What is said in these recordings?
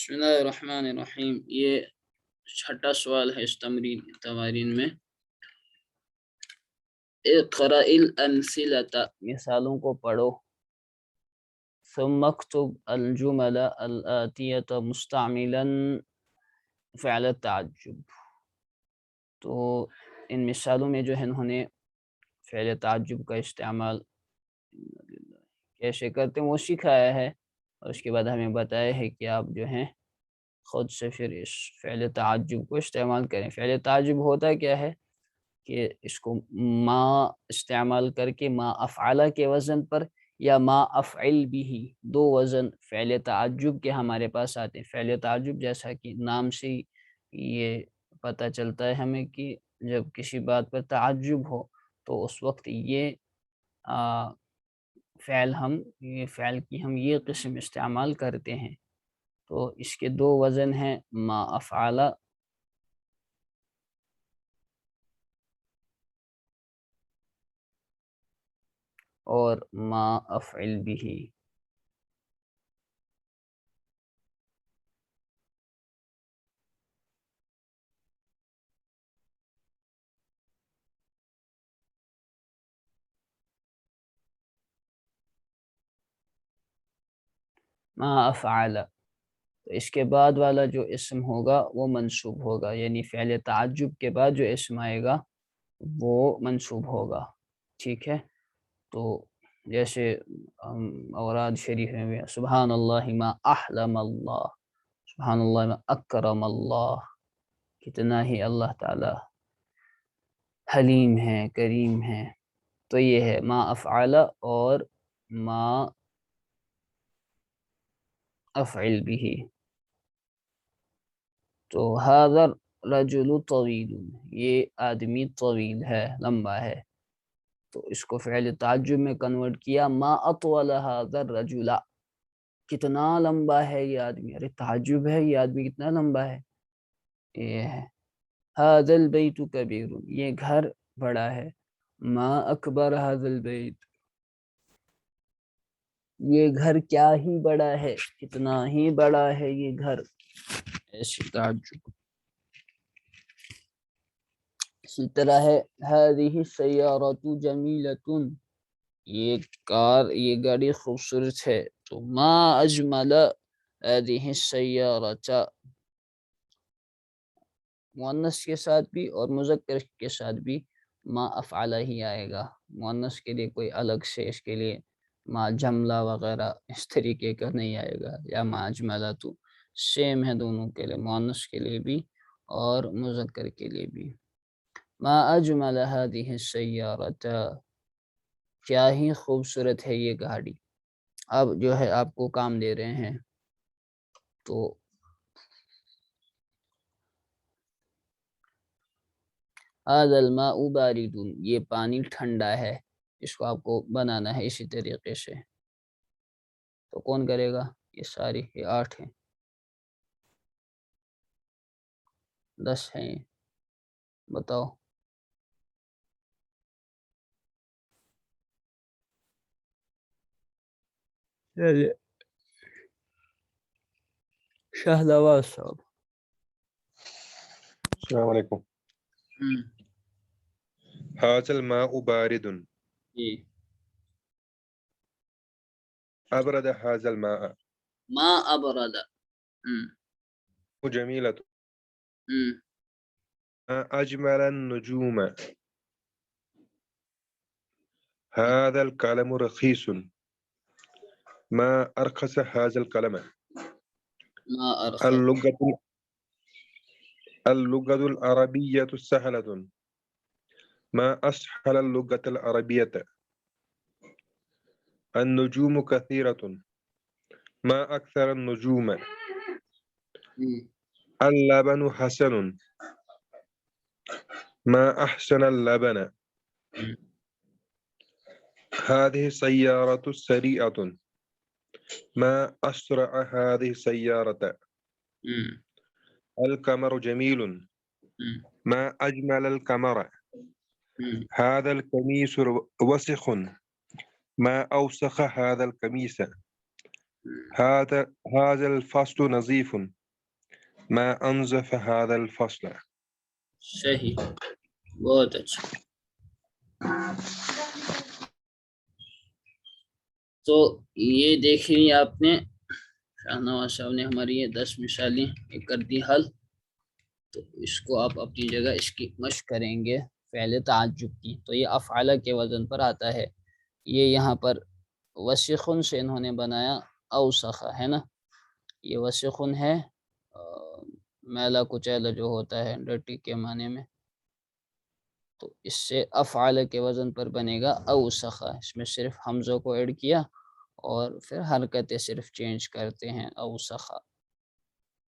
بسم اللہ الرحمن الرحیم. یہ چھٹا سوال ہے اس تمارین میں. اقرأ الامثلۃ، مثالوں کو پڑھو. ثم اکتب الجمل الآتیۃ مستعملا فعل التعجب. تو ان مثالوں میں جو ہے انہوں نے فعل تعجب کا استعمال کیسے کرتے ہیں وہ سکھایا ہے، اور اس کے بعد ہمیں بتایا ہے کہ آپ جو ہیں خود سے پھر اس فعل تعجب کو استعمال کریں. فعل تعجب ہوتا کیا ہے کہ اس کو ما استعمال کر کے ما افعل کے وزن پر یا ما افعل بھی، دو وزن فعل تعجب کے ہمارے پاس آتے ہیں. فعل تعجب جیسا کہ نام سے یہ پتہ چلتا ہے ہمیں کہ جب کسی بات پر تعجب ہو تو اس وقت یہ فعل کی ہم یہ قسم استعمال کرتے ہیں. تو اس کے دو وزن ہیں، ما افعل اور ما افعل بھی. ما افعل، تو اس کے بعد والا جو اسم ہوگا وہ منصوب ہوگا، یعنی فعل تعجب کے بعد جو اسم آئے گا وہ منصوب ہوگا. ٹھیک ہے. تو جیسے اوراد شریف میں سبحان اللہ ما احلم اللہ، سبحان اللہ ما اکرم اللہ، کتنا ہی اللہ تعالی حلیم ہے، کریم ہے. تو یہ ہے ما افعل اور ما افعل بھی. تو هذا رجل طویل، یہ آدمی طویل ہے، لمبا ہے. تو اس کو فعل تعجب میں کنورٹ کیا، ما اطول هذا الرجل، کتنا لمبا ہے یہ آدمی. ارے تعجب ہے یہ آدمی کتنا لمبا ہے. یہ ہے هذا البيت كبير، یہ گھر بڑا ہے. ما اکبر هذا البيت، یہ گھر کیا ہی بڑا ہے، کتنا ہی بڑا ہے یہ گھر. ایسی تعجب. اسی طرح ہے هذه السيارة جميلة، یہ گاڑی خوبصورت ہے. تو ما اجمل هذه السيارة، مؤنث کے ساتھ بھی اور مذکر کے ساتھ بھی ما افعل ہی آئے گا. مؤنث کے لیے کوئی الگ سے اس کے لیے ما جملہ وغیرہ اس طریقے کا نہیں آئے گا، یا ما اجملہ. تو سیم ہے دونوں کے لیے، مؤنث کے لیے بھی اور مذکر کے لیے بھی. ما اجمل هذه السيارة، کیا ہی خوبصورت ہے یہ گاڑی. اب جو ہے آپ کو کام دے رہے ہیں. تو هذا الماء بارد، یہ پانی ٹھنڈا ہے. اس کو آپ کو بنانا ہے اسی طریقے سے. تو کون کرے گا؟ یہ ساری، یہ 8 ہیں، 10 ہیں. بتاؤ. شاہ نواز صاحب. السلام علیکم. هذا الماء بارد، جی. أبرد هذا الماء، ما ابرد. جميلة، ما أجمل النجوم، هذا القلم رخيص، ما أرخص هذا القلم. ما ارخص. اللغة العربية سهلة، ما أسهل اللغة العربية. النجوم كثيرة، ما أكثر النجوم. اللبن حسن، ما أحسن اللبن. هذه سيارة سريعة، ما أسرع هذه السيارة. القمر جميل، ما أجمل القمر. هذا القميص وسخ، ما أوسخ هذا القميص. هذا الفصل نظيف. ما أنظف هذا الفصل. صحیح، بہت اچھا. تو یہ دیکھ لی آپ نے، شاہنواز صاحب نے ہماری یہ 10 مثالیں کر دی حل. تو اس کو آپ اپنی جگہ اس کی مشق کریں گے فعل تعجب کی. تو یہ افعال کے وزن پر آتا ہے. یہ یہاں پر وسخن سے انہوں نے بنایا اوسخ ہے نا. یہ وسخن ہے میلا کچیلا جو ہوتا ہے ڈرٹی کے معنی میں. تو اس سے افعال کے وزن پر بنے گا اوسخ. اس میں صرف حمزہ کو ایڈ کیا اور پھر حرکتیں صرف چینج کرتے ہیں اوسخ.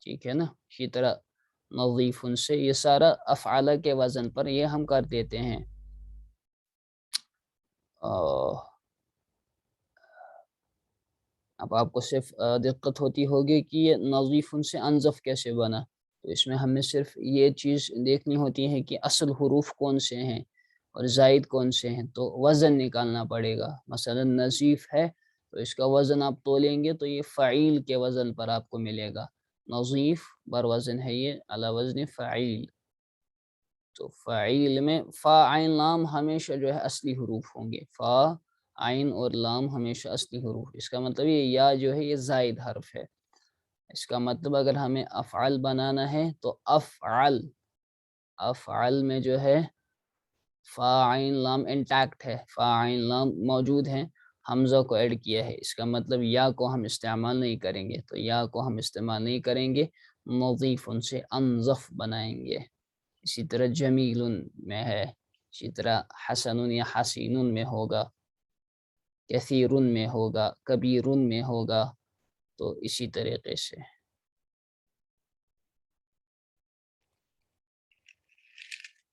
ٹھیک ہے نا. اسی طرح نظیف سے یہ سارا افعال کے وزن پر یہ ہم کر دیتے ہیں. اب آپ کو صرف دقت ہوتی ہوگی کہ یہ نظیف سے انظف کیسے بنا. تو اس میں ہمیں صرف یہ چیز دیکھنی ہوتی ہے کہ اصل حروف کون سے ہیں اور زائد کون سے ہیں. تو وزن نکالنا پڑے گا. مثلا نظیف ہے تو اس کا وزن آپ تولیں گے تو یہ فعیل کے وزن پر آپ کو ملے گا. نظیف بر وزن ہے یہ علی وزن فعیل. تو فعیل میں فا عین لام ہمیشہ جو ہے اصلی حروف ہوں گے. فا عین اور لام ہمیشہ اصلی حروف. اس کا مطلب یہ یا جو ہے یہ زائد حرف ہے. اس کا مطلب اگر ہمیں افعل بنانا ہے تو افعل میں جو ہے فا عین لام انٹیکٹ ہے. فا عین لام موجود ہیں. حمزہ کو ایڈ کیا ہے. اس کا مطلب یا کو ہم استعمال نہیں کریں گے. تو یا کو ہم استعمال نہیں کریں گے. نظیف ان سے انظف بنائیں گے. اسی طرح جمیل میں ہے. اسی طرح حسن یا حسین میں ہوگا. کثیر میں ہوگا. کبیر میں ہوگا. تو اسی طریقے سے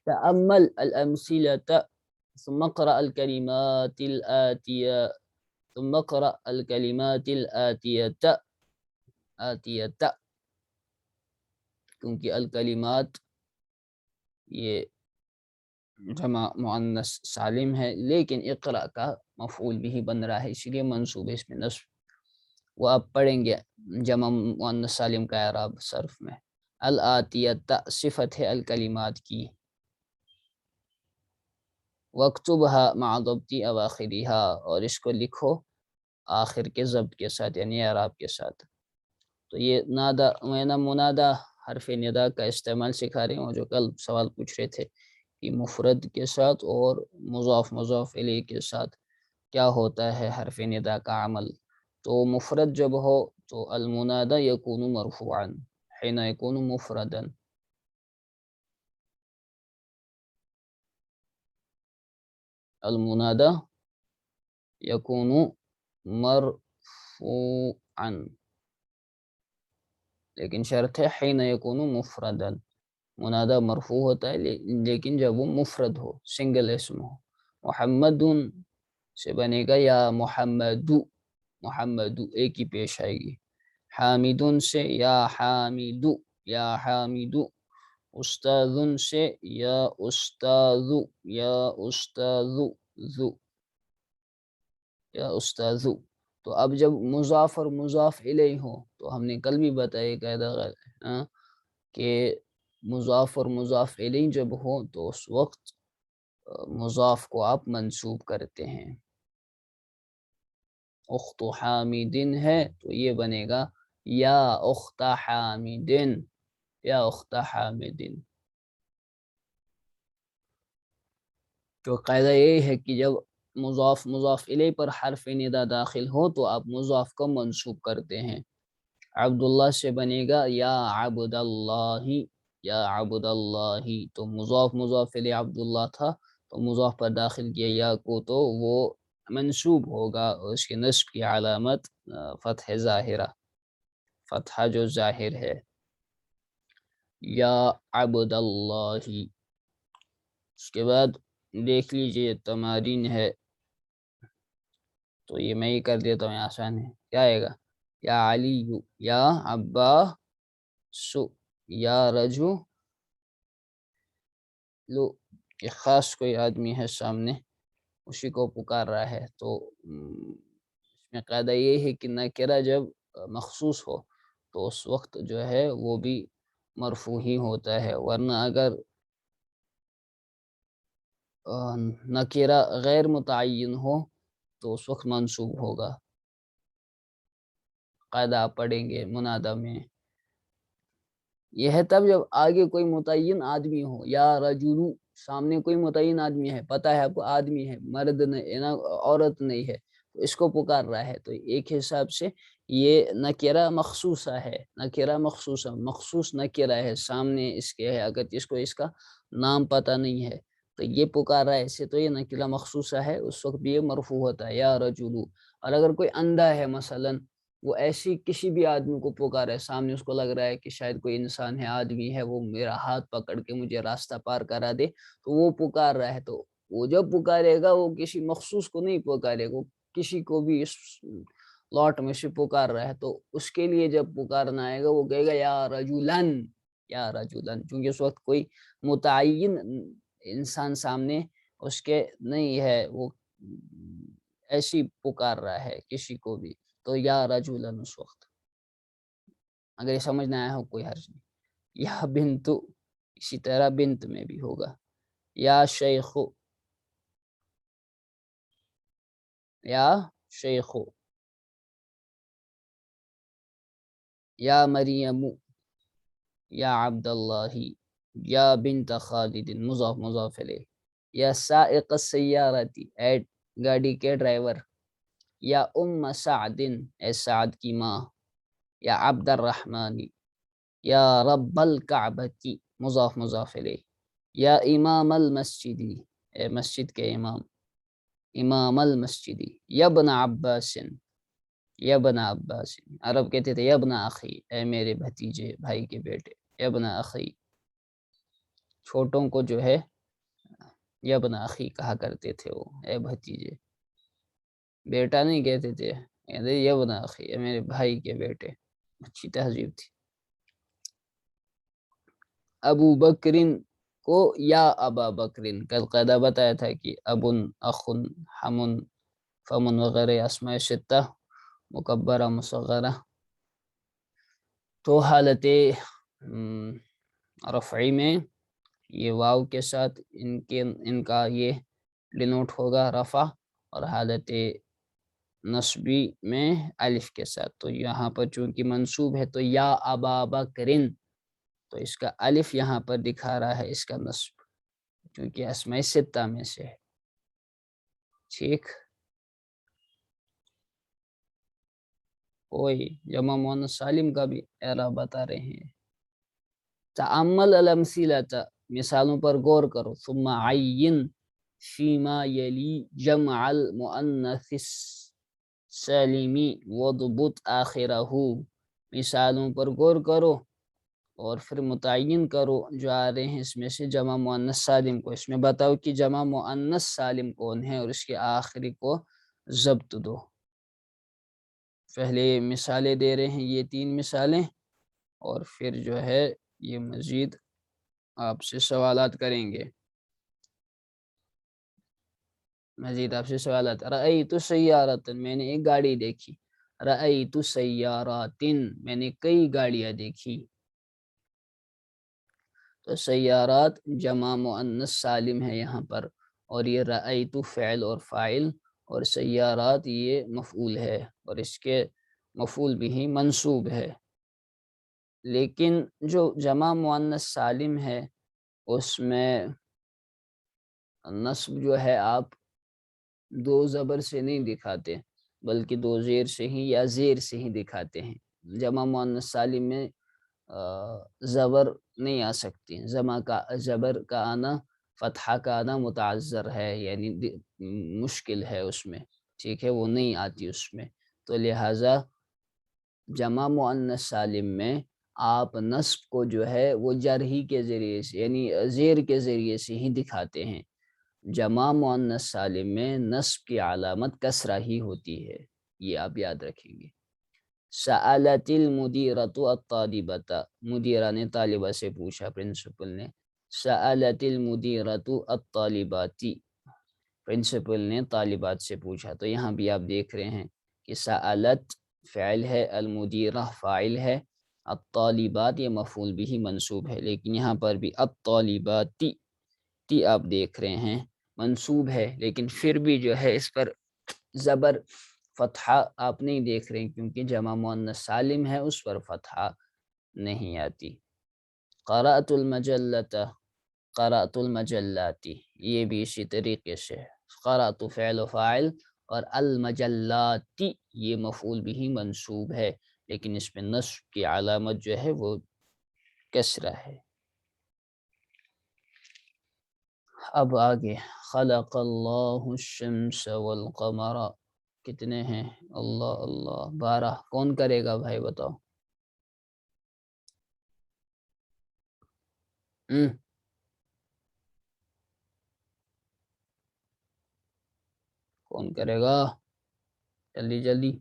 تأمل الأمثلة ثم اقرأ الكلمات الآتية ثم اقرأ الكلمات الآتية. کیونکہ الکلمات یہ جمع مؤنث سالم ہے لیکن اقرأ کا مفعول بھی بن رہا ہے اسی لیے منصوب ہے اس میں نصب. وہ آپ پڑھیں گے جمع مؤنث سالم کا اعراب صرف میں. الآتیۃ صفت ہے الکلمات کی. وَاكْتُبْهَا مع ضبط اواخرها اور اس کو لکھو آخر کے ضبط کے ساتھ یعنی اعراب کے ساتھ. تو یہ نادا منادا حرف ندا کا استعمال سکھا رہے ہوں جو کل سوال پوچھ رہے تھے کہ مفرد کے ساتھ اور مضاف الیہ کے ساتھ کیا ہوتا ہے حرف ندا کا عمل. تو مفرد جب ہو تو المنادى يكون مرفوعا حين يكون مفردا. المنادى يكون مرفوعا لیکن شرط ہے حين يكون مفردا. منادى مرفوع ہوتا ہے لیکن جب وہ مفرد ہو سنگل اسم ہو. محمد سے بنے گا یا محمد ایک ہی پیش آئے گی. حامد سے یا حامد. استاذ سے یا استاذ. تو اب جب مضاف اور مضاف الیہ ہو تو ہم نے کل بھی بتایا قاعدہ کہ مضاف اور مضاف الیہ جب ہو تو اس وقت مضاف کو آپ منصوب کرتے ہیں. اخت حامد ہے تو یہ بنے گا یا اخت حامد. تو قاعدہ یہ ہے کہ جب مضاف الیہ پر حرف ندا داخل ہو تو آپ مضاف کو منصوب کرتے ہیں. عبداللہ سے بنے گا یا عبد اللہ. تو مضاف الیہ عبداللہ تھا تو مضاف پر داخل کیا یا کو تو وہ منصوب ہوگا. اس کے نصب کی علامت فتح ظاہرہ، فتحہ جو ظاہر ہے. یا عبد اللہ. اس کے بعد دیکھ لیجئے تمارین ہے تو یہ میں ہی کر دیتا ہوں آسان ہے. کیا آئے گا؟ یا علی یا عباس یا رجو لو. کہ خاص کوئی آدمی ہے سامنے اسی کو پکار رہا ہے تو اس میں قاعدہ یہ ہے کہ نکرہ جب مخصوص ہو تو اس وقت جو ہے وہ بھی مرفوع ہی ہوتا ہے، ورنہ اگر نکرہ غیر متعین ہو تو اس وقت منصوب ہوگا۔ قاعدہ آپ پڑھیں گے منادہ میں، یہ ہے تب جب آگے کوئی متعین آدمی ہو، یا رجولو، سامنے کوئی متعین آدمی ہے، پتہ ہے آپ کو آدمی ہے، مرد نہیں نا، عورت نہیں ہے، تو اس کو پکار رہا ہے، تو ایک حساب سے یہ نکرہ مخصوصہ ہے، نکرہ مخصوصہ، مخصوص نکرہ ہے، سامنے اس کے ہے، اگر جس کو اس کا نام پتہ نہیں ہے تو یہ پکار رہا ہے اسے، تو یہ نکرہ مخصوصہ ہے، اس وقت بھی یہ مرفوع ہوتا ہے، یا رجولو۔ اور اگر کوئی اندھا ہے مثلاً، وہ ایسی کسی بھی آدمی کو پکارا ہے، سامنے اس کو لگ رہا ہے کہ شاید کوئی انسان ہے، آدمی ہے، وہ میرا ہاتھ پکڑ کے مجھے راستہ پار کرا دے، تو وہ پکار رہا ہے، تو وہ جب پکارے گا وہ کسی مخصوص کو نہیں پکارے گا، وہ کسی کو بھی اس لاٹ میں سے پکار رہا ہے، تو اس کے لیے جب پکارنا آئے گا وہ کہے گا یا رجولن، یا رجولن، چونکہ اس وقت کوئی متعین انسان سامنے اس کے نہیں ہے، وہ ایسی پکار رہا ہے کسی کو بھی، تو یا رجولن اس وقت، اگر یہ سمجھ نہ آیا ہو کوئی حرج نہیں۔ یا بنتو، اسی طرح بنت میں بھی ہوگا، یا شیخو، یا شیخو، یا مریم، یا عبداللہ، یا بنت خالد، مضاف مضاف الیہ، یا سائق السیارتی، گاڑی کے ڈرائیور، یا ام سعد، اے سعد کی ماں، یا عبد الرحمن، یا رب الکعبتی، مضاف مضاف الیہ، یا امام المسجدی، اے مسجد کے امام، امام المسجدی، یا ابن عباس، یا ابن عباس، عرب کہتے تھے یا ابن اخی، اے میرے بھتیجے، بھائی کے بیٹے، یا ابن اخی، چھوٹوں کو جو ہے یا ابن اخی کہا کرتے تھے، وہ اے بھتیجے، بیٹا نہیں کہتے تھے، کہتے یا ابن اخی، اے میرے بھائی کے بیٹے، اچھی تہذیب تھی۔ ابو بکرن کو یا ابا بکرن، کل قاعدہ بتایا تھا کہ ابن، اخن، حمن، فمن وغیرہ اسماء ستہ مکبرہ مصغرہ، تو حالت رفعی میں یہ واو کے ساتھ ان کا یہ ڈینوٹ ہوگا رفع، اور حالت نصبی میں الف کے ساتھ، تو یہاں پر چونکہ منصوب ہے تو یا ابا بکرن، تو اس کا الف یہاں پر دکھا رہا ہے اس کا نصب، کیونکہ اسماء ستہ میں سے ہے، ٹھیک۔ کوئی جمع مؤنث سالم کا بھی اعراب بتا رہے ہیں، تأمل الامثلۃ، مثالوں پر غور کرو، ثم عین فیما یلی جمع المؤنث السالمی وضبط آخرہ، مثالوں پر غور کرو اور پھر متعین کرو جو آ رہے ہیں اس میں سے جمع مؤنث سالم کو، اس میں بتاؤ کہ جمع مؤنث سالم کون ہے اور اس کے آخری کو ضبط دو۔ پہلے مثالیں دے رہے ہیں یہ 3 مثالیں، اور پھر جو ہے یہ مزید آپ سے سوالات کریں گے، مزید آپ سے سوالات۔ رأیت سیارۃ، میں نے ایک گاڑی دیکھی، رأیت سیارات، میں نے کئی گاڑیاں دیکھی، تو سیارات جمع مؤنث سالم ہے یہاں پر، اور یہ رأیت فعل اور فاعل، اور سیارات یہ مفعول ہے، اور اس کے مفعول بھی منصوب ہے، لیکن جو جمع مؤنث سالم ہے اس میں نصب جو ہے آپ 2 زبر سے نہیں دکھاتے، بلکہ 2 زیر سے ہی یا زیر سے ہی دکھاتے ہیں۔ جمع مؤنث سالم میں زبر نہیں آ سکتی، زبر کا آنا، فتحہ کا آنا متعذر ہے، یعنی مشکل ہے اس میں، ٹھیک ہے، وہ نہیں آتی اس میں، تو لہٰذا جمع مؤنث سالم میں آپ نصب کو جو ہے وہ جرحی کے ذریعے سے، یعنی زیر کے ذریعے سے ہی دکھاتے ہیں، جمع مؤنث سالم میں نصب کی علامت کسرہ ہی ہوتی ہے، یہ آپ یاد رکھیں گے۔ سألت المدیرۃ الطالبۃ، مدیرہ نے طالبہ سے پوچھا، پرنسپل نے، سألت المدیرۃ الطالبات، پرنسپل نے طالبات سے پوچھا، تو یہاں بھی آپ دیکھ رہے ہیں کہ سألت فعل ہے، المدیرہ فاعل ہے، الطالبات یہ مفعول بھی منصوب ہے، لیکن یہاں پر بھی الطالباتی تی آپ دیکھ رہے ہیں منصوب ہے، لیکن پھر بھی جو ہے اس پر زبر فتحہ آپ نہیں دیکھ رہے ہیں، کیونکہ جمع مؤنث سالم ہے، اس پر فتحہ نہیں آتی۔ قرأت المجلۃ، قرأت المجلاتی، یہ بھی اسی طریقے سے ہے، قرأت فعل و فاعل اور المجلاتی یہ مفعول بھی منصوب ہے، لیکن اس میں نصب کی علامت جو ہے وہ کسرہ ہے۔ اب آگے خلق اللہ الشمس والقمر، کتنے ہیں؟ اللہ اللہ 12، کون کرے گا بھائی بتاؤ؟ کون کرے گا؟ جلدی جلدی۔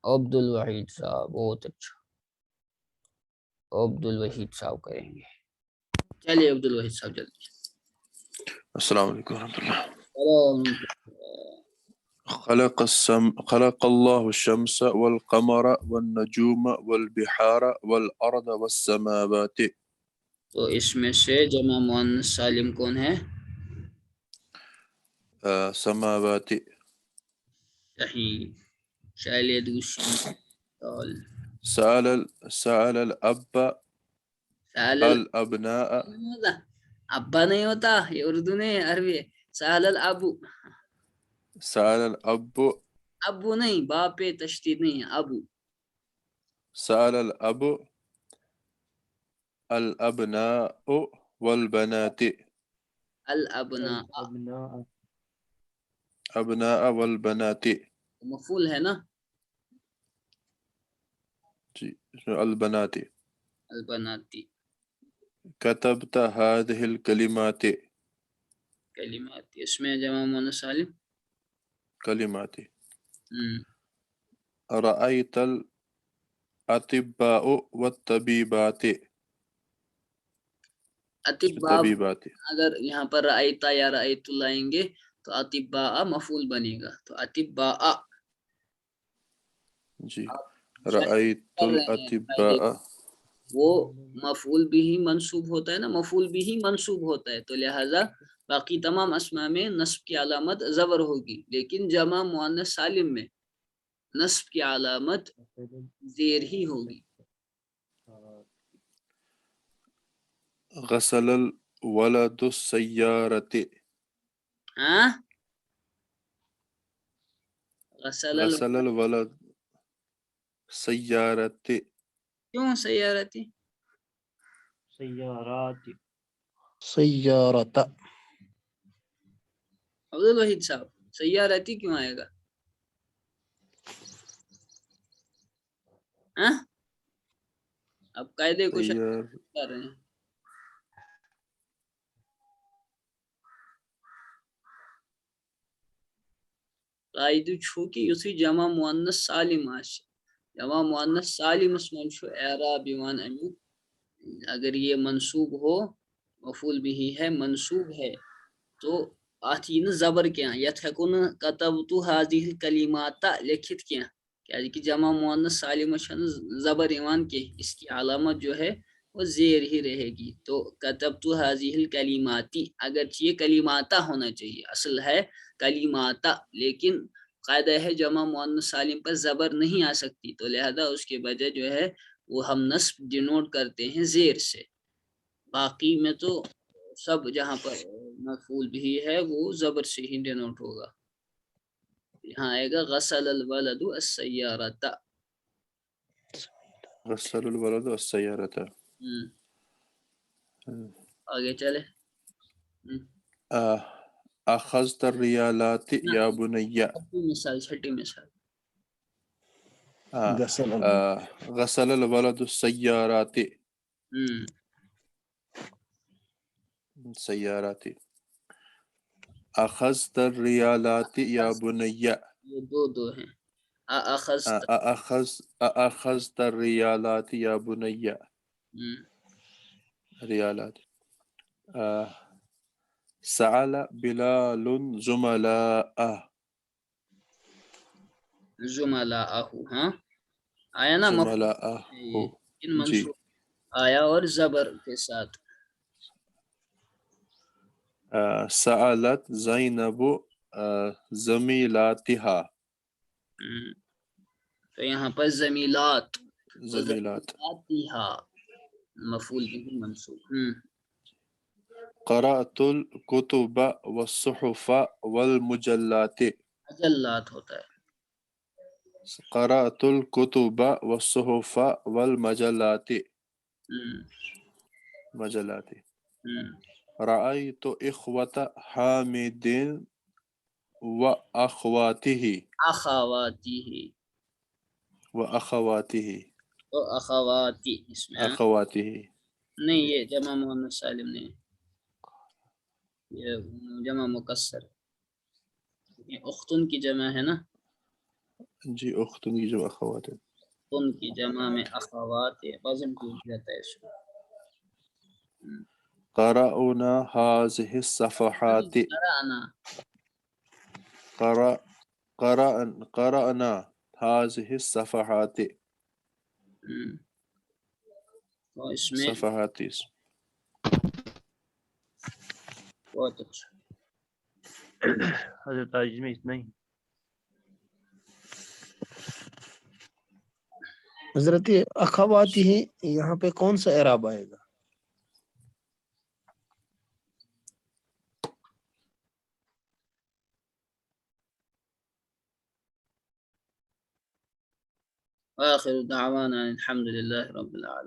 عبد الوحید صاحب، بہت اچھا، عبد الوحید صاحب کریں گے۔ چلیے عبد الوحید صاحب جلدی۔ السلام علیکم ورحمۃ اللہ۔ خلق الله الشمس والقمر والنجوم والبحار والأرض والسماوات۔ تو اس میں سے جمع مؤنث سالم کون ہے؟ سماوات۔ صحیح۔ چلیے دوسری سوال۔ سأل الأب سأل الأبناء۔ ابا نہیں ہوتا، یہ اردو نہیں عربی ہے۔ سأل الابو، سأل الأب، ابو نہیں، باپ پہ تشدید نہیں ہے، ابو۔ سأل الأب الأبناء والبنات۔ الابناء أبناء والبنات، مفعول ہے نا؟ جی البنات۔ البناتی۔ كتبت هذه الكلمات، کلمات، اس میں جمع مؤنث سالم۔ كلمات۔ رأيت الأطباء والطبيبات، اطباء، طبيبات۔ اگر یہاں پر رأیتا یا رأیت لائیں گے تو اطباء مفعول بنے گا، تو اطباء۔ جی رأيت الأطباء، وہ مفعول بھی منصوب ہوتا ہے نا، مفعول بھی منصوب ہوتا ہے، تو لہٰذا باقی تمام اسماء میں نصب کی علامت زبر ہوگی، لیکن جمع مؤنث سالم میں نصب کی علامت زیر ہی ہوگی۔ غسل الولد السيارة، ہاں، غسل غسل الولد سيارة، کیوں سیارتی؟ سیارت عبد الوحید صاحب سیارتی کیوں آئے گا؟ ہاں، اب قاعدے کو کر رہے ہیں۔ قاعدہ چھو کہ یُتھُے جمع مؤنث سالم آسہِ، جمع مؤنث سالم اس من چھو اعراب یوان امیُک اگر یہ منصوب ہو، مفعول بھی ہے منصوب ہے، تو اتھ یی نہٕ زبر کینٛہہ، یتھ ہیکو نہٕ کتبتُ ہذِہ الکلمات لیکھِتھ کینٛہہ، کیازِ کہ جمع مؤنث سالمہ چھنہٕ زبر یوان کینٛہہ، اس کی علامت جو ہے وہ زیر ہی رہے گی، تو کتبتُ ہذِہ الکلمات، اگرچہ یہ کلیماتا ہونا چاہیے، اصل ہے کلیماتا، لیکن قاعدہ ہے جمع مؤنث سالم پر زبر نہیں آ سکتی، تو لہذا اس کے بجائے جو ہے وہ ہم نصب ڈینوٹ کرتے ہیں زیر سے، باقی میں تو سب جہاں پر مفعول بھی ہے وہ زبر سے ہی ڈینوٹ ہوگا۔ یہاں آئے گا غسل الولد السیارۃ۔ غسل الولد السيارة۔ آگے چلے۔ أخذت الريالات يا بني، چھٹی مثال۔ غسل الولد السيارات، سيارات۔ أخذت الريالات يا بني، یہ دو ہیں، أخذت الريالات يا بني، ريالات۔ سأل بلال زملاءه، زملاءہو، ہاں آیا نا زملاءہ ان جی منصوب آیا اور زبر کے ساتھ. سألت زینب زمیلاتها تو یہاں پر زمیلات زمیلات. وزمیلاتها مفعول به منصوب. قرأت الكتب والصحف والمجلات. مجلات ہوتا ہے. قرأت الكتب والصحف والمجلات. مجلات. رأيت إخوة حامد وأخواته. اخواته وأخواته. تو اخواتی اس میں أخواته. نہیں، یہ جمع محمد سالم نہیں، یہ جمع مکسر، یہ اختن کی جمع ہے نا، جی أخت کی جو أخوات. اختن کی جمع میں اخوات ہے، وزن ٹوٹ جاتا ہے اس میں. قرأنا هذه الصفحات. قرأنا قرأنا هذه الصفحات. تو اس میں صفحات. بہت اچھا. حضرت آج میں اتنا ہی. حضرت اخواتی ہیں، یہاں پہ کون سا اعراب آئے گا؟ وآخر دعوانا الحمد للہ رب العالمین.